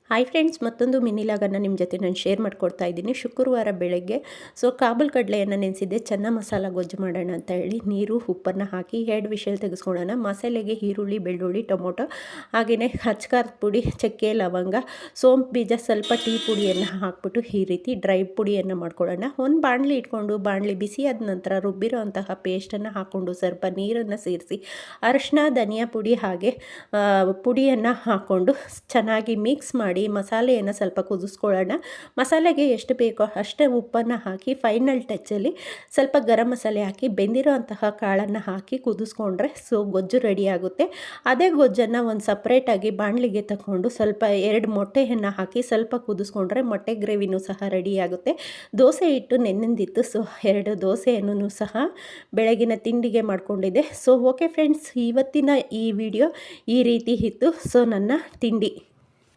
Hi friends, ಮತ್ತೊಂದು mini ಲಾಗನ್ನು ನಿಮ್ಮ ಜೊತೆ ನಾನು ಶೇರ್ ಮಾಡ್ಕೊಡ್ತಾ ಇದ್ದೀನಿ. ಶುಕ್ರವಾರ ಬೆಳಗ್ಗೆ ಕಾಬೂಲ್ ಕಡಲೆಯನ್ನು ನೆನೆಸಿದ್ದೆ. ಚೆನ್ನ ಮಸಾಲ ಗೊಜ್ಜು ಮಾಡೋಣ ಅಂತ ಹೇಳಿ ನೀರು ಉಪ್ಪನ್ನು ಹಾಕಿ 2 ವಿಷಲ್ ತೆಗೆಸ್ಕೊಳ್ಳೋಣ. ಮಸಾಲೆಗೆ ಈರುಳ್ಳಿ, ಬೆಳ್ಳುಳ್ಳಿ, ಟೊಮೊಟೊ, ಹಾಗೆಯೇ ಅಚ್ಕಾರದ ಪುಡಿ, ಚಕ್ಕೆ, ಲವಂಗ, ಸೋಂಪು ಬೀಜ, ಸ್ವಲ್ಪ ಟೀ ಪುಡಿಯನ್ನು ಹಾಕ್ಬಿಟ್ಟು ಈ ರೀತಿ ಡ್ರೈ ಪುಡಿಯನ್ನು ಮಾಡ್ಕೊಳ್ಳೋಣ. ಒಂದು ಬಾಣಲಿ ಇಟ್ಕೊಂಡು ಬಾಣಲಿ ಬಿಸಿಯಾದ ನಂತರ ರುಬ್ಬಿರೋ ಅಂತಹ ಪೇಸ್ಟನ್ನು ಹಾಕ್ಕೊಂಡು ಸ್ವಲ್ಪ ನೀರನ್ನು ಸೇರಿಸಿ ಅರಿಶಿನ, ಧನಿಯಾ ಪುಡಿ ಹಾಗೆ ಪುಡಿಯನ್ನು ಹಾಕ್ಕೊಂಡು ಚೆನ್ನಾಗಿ ಮಿಕ್ಸ್ ಮಾಡಿ ಮಸಾಲೆಯನ್ನು ಸ್ವಲ್ಪ ಕುದಿಸ್ಕೊಳ್ಳೋಣ. ಮಸಾಲೆಗೆ ಎಷ್ಟು ಬೇಕೋ ಅಷ್ಟೇ ಉಪ್ಪನ್ನು ಹಾಕಿ ಫೈನಲ್ ಟಚ್ಚಲ್ಲಿ ಸ್ವಲ್ಪ ಗರಂ ಮಸಾಲೆ ಹಾಕಿ ಬೆಂದಿರೋ ಅಂತಹ ಕಾಳನ್ನು ಹಾಕಿ ಕುದಿಸ್ಕೊಂಡ್ರೆ ಗೊಜ್ಜು ರೆಡಿ ಆಗುತ್ತೆ. ಅದೇ ಗೊಜ್ಜನ್ನು ಒಂದು ಸಪ್ರೇಟಾಗಿ ಬಾಣಲಿಗೆ ತಗೊಂಡು ಸ್ವಲ್ಪ 2 ಮೊಟ್ಟೆಯನ್ನು ಹಾಕಿ ಸ್ವಲ್ಪ ಕುದಿಸ್ಕೊಂಡ್ರೆ ಮೊಟ್ಟೆ ಗ್ರೇವಿನೂ ಸಹ ರೆಡಿ ಆಗುತ್ತೆ. ದೋಸೆ ಹಿಟ್ಟು ನೆನೆದಿತ್ತು, 2 ದೋಸೆಯನ್ನು ಸಹ ಬೆಳಗಿನ ತಿಂಡಿಗೆ ಮಾಡ್ಕೊಂಡಿದ್ದೆ. ಓಕೆ ಫ್ರೆಂಡ್ಸ್, ಇವತ್ತಿನ ಈ ವಿಡಿಯೋ ಈ ರೀತಿ ಇತ್ತು. ನನ್ನ ತಿಂಡಿ